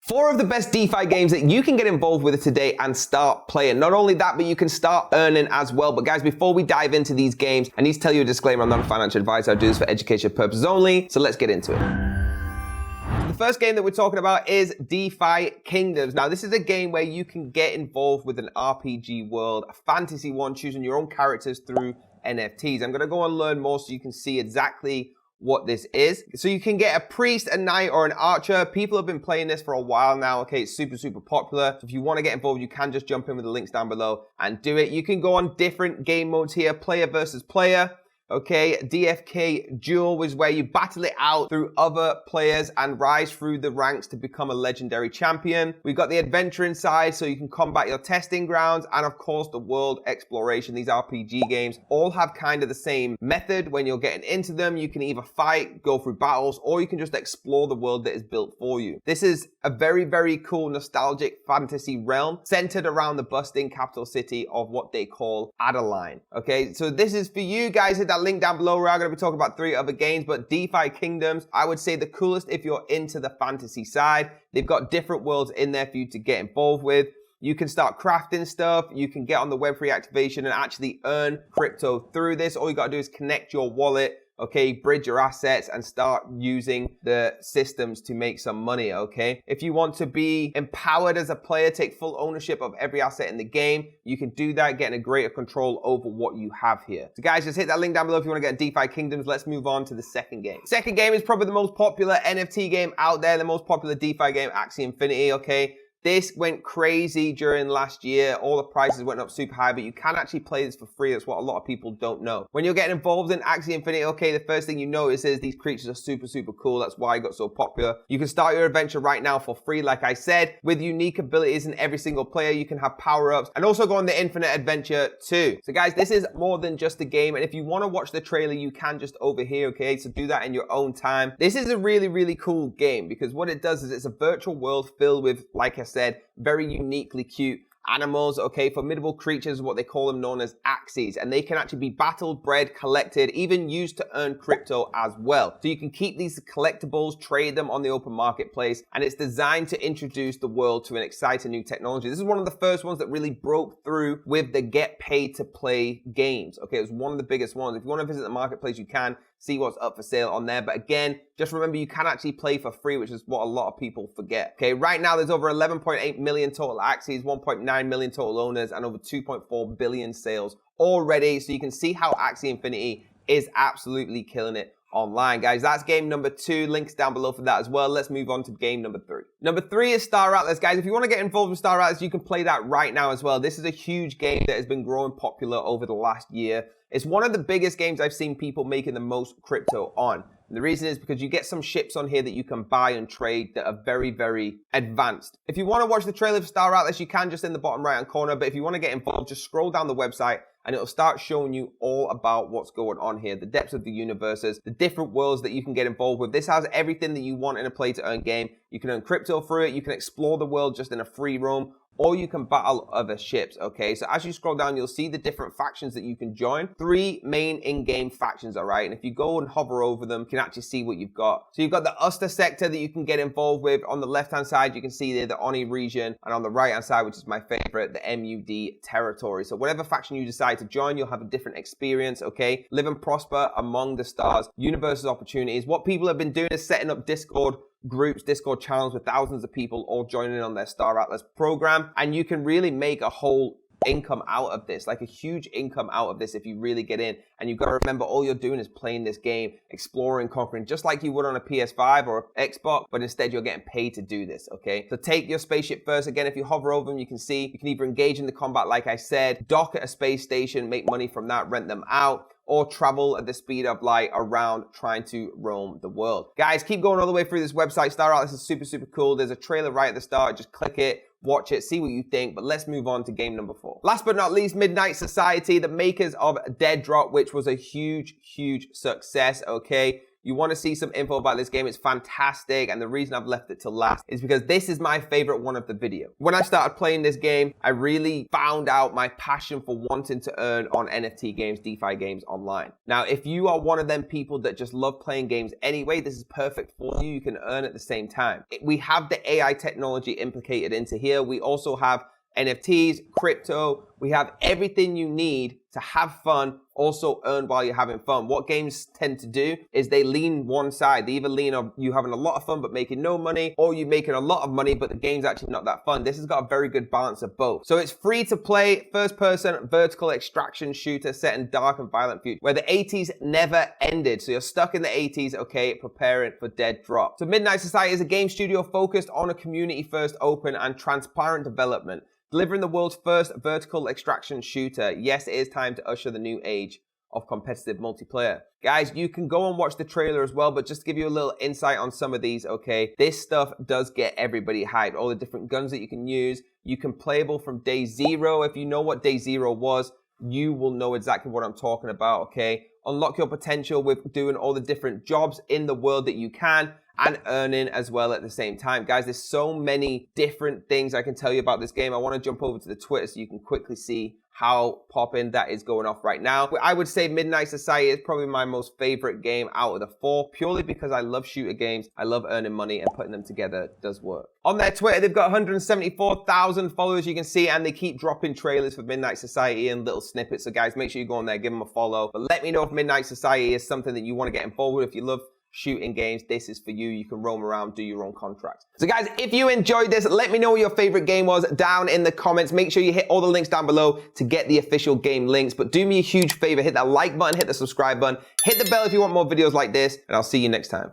4 of the best DeFi games that you can get involved with today and start playing. Not only that, but you can start earning as well. But guys, before we dive into these games, I need to tell you a disclaimer. I'm not a financial advisor. I do this for education purposes only. So let's get into it. The first game that we're talking about is DeFi Kingdoms. Now, this is a game where you can get involved with an RPG world, a fantasy one, choosing your own characters through NFTs. I'm going to go and learn more so you can see exactly what this is. So you can get a priest, a knight, or an archer. People have been playing this for a while now. Okay, it's super popular. So if you want to get involved, you can just jump in with the links down below and do it. You can go on different game modes here, player versus player. Okay, DFK Duel is where you battle it out through other players and rise through the ranks to become a legendary champion. We've got the adventuring side, so you can combat your testing grounds, and of course the world exploration. These RPG games all have kind of the same method. When you're getting into them, you can either fight, go through battles, or you can just explore the world that is built for you. This is a very cool nostalgic fantasy realm centered around the bustling capital city of what they call Adeline. Okay, so this is for you guys. Hit that link down below. We are going to be talking about 3 other games, but DeFi Kingdoms, I would say the coolest if you're into the fantasy side. They've got different worlds in there for you to get involved with. You can start crafting stuff. You can get on the Web3 activation and actually earn crypto through this. All you got to do is connect your wallet, okay, bridge your assets and start using the systems to make some money, okay? If you want to be empowered as a player, take full ownership of every asset in the game, you can do that, getting a greater control over what you have here. So guys, just hit that link down below if you want to get DeFi Kingdoms. Let's move on to the second game. Second game is probably the most popular NFT game out there, the most popular DeFi game, Axie Infinity, okay? This went crazy during last year. All the prices went up super high, but you can actually play this for free. That's what a lot of people don't know. When you're getting involved in Axie Infinity, okay, the first thing you notice is these creatures are super cool. That's why it got so popular. You can start your adventure right now for free, like I said, with unique abilities in every single player. You can have power-ups and also go on the infinite adventure too. So guys, this is more than just a game. And if you want to watch the trailer, you can just over here, okay? So do that in your own time. This is a really cool game because what it does is it's a virtual world filled with, like I said, very uniquely cute animals, okay, formidable creatures, what they call them, known as Axies, and they can actually be battled, bred, collected, even used to earn crypto as well. So you can keep these collectibles, trade them on the open marketplace, and it's designed to introduce the world to an exciting new technology. This is one of the first ones that really broke through with the get paid to play games, okay? It was one of the biggest ones. If you want to visit the marketplace, you can see what's up for sale on there. But again, just remember you can actually play for free, which is what a lot of people forget. Okay, right now there's over 11.8 million total Axies, 1.9 million total owners, and over 2.4 billion sales already. So you can see how Axie Infinity is absolutely killing it online, guys. That's game number 2. Links down below for that as well. Let's move on to game number 3. Number 3 is Star Atlas, guys. If you want to get involved with Star Atlas, you can play that right now as well. This is a huge game that has been growing popular over the last year. It's one of the biggest games I've seen people making the most crypto on. And the reason is because you get some ships on here that you can buy and trade that are very advanced. If you want to watch the trailer for Star Atlas, you can just in the bottom right hand corner. But if you want to get involved, just scroll down the website and it'll start showing you all about what's going on here, the depths of the universes, the different worlds that you can get involved with. This has everything that you want in a play to earn game. You can earn crypto through it. You can explore the world just in a free roam, or you can battle other ships, okay? So as you scroll down, you'll see the different factions that you can join. 3 main in-game factions, all right? And if you go and hover over them, you can actually see what you've got. So you've got the Uster sector that you can get involved with. On the left-hand side, you can see there the Oni region. And on the right-hand side, which is my favorite, the MUD territory. So whatever faction you decide to join, you'll have a different experience, okay? Live and prosper among the stars, universes, opportunities. What people have been doing is setting up Discord groups, Discord channels with thousands of people all joining on their Star Atlas program. And you can really make a whole income out of this, like a huge income out of this if you really get in. And you've got to remember, all you're doing is playing this game, exploring, conquering, just like you would on a PS5 or Xbox, but instead you're getting paid to do this, okay? So take your spaceship first. Again, if you hover over them, you can see, you can either engage in the combat, like I said, dock at a space station, make money from that, rent them out, or travel at the speed of light around trying to roam the world. Guys, keep going all the way through this website. Star Atlas is super cool. There's a trailer right at the start. Just click it, watch it, see what you think. But let's move on to game number 4. Last but not least, Midnight Society, the makers of Dead Drop, which was a huge success, okay? you want to see some info about this game, it's fantastic. And the reason I've left it to last is because this is my favorite one of the video. When I started playing this game, I really found out my passion for wanting to earn on NFT games, DeFi games online. Now, if you are one of them people that just love playing games anyway, this is perfect for you. You can earn at the same time. We have the AI technology implicated into here. We also have NFTs, crypto, we have everything you need to have fun, also earn while you're having fun. What games tend to do is they lean one side. They either lean on you having a lot of fun but making no money, or you making a lot of money but the game's actually not that fun. This has got a very good balance of both. So it's free to play, first person vertical extraction shooter set in dark and violent future where the 80s never ended. So you're stuck in the 80s, okay, preparing for dead drop. So Midnight Society is a game studio focused on a community first, open and transparent development, delivering the world's first vertical extraction shooter. Yes, it is time to usher the new age of competitive multiplayer. Guys, you can go and watch the trailer as well, but just to give you a little insight on some of these, okay, this stuff does get everybody hyped. All the different guns that you can use. You can playable from day zero. If you know what day zero was, you will know exactly what I'm talking about, okay? Unlock your potential with doing all the different jobs in the world that you can, and earning as well at the same time. Guys, there's so many different things I can tell you about this game. I want to jump over to the Twitter so you can quickly see how poppin' that is going off right now. I would say Midnight Society is probably my most favorite game out of the four, purely because I love shooter games. I love earning money, and putting them together does work. On their Twitter, they've got 174,000 followers, you can see, and they keep dropping trailers for Midnight Society and little snippets. So guys, make sure you go on there, give them a follow. But let me know if Midnight Society is something that you want to get involved with. If you love shooting games, this is for you. You can roam around, do your own contracts. So guys, if you enjoyed this, let me know what your favorite game was down in the comments. Make sure you hit all the links down below to get the official game links. But do me a huge favor, hit that like button, hit the subscribe button, hit the bell if you want more videos like this, and I'll see you next time.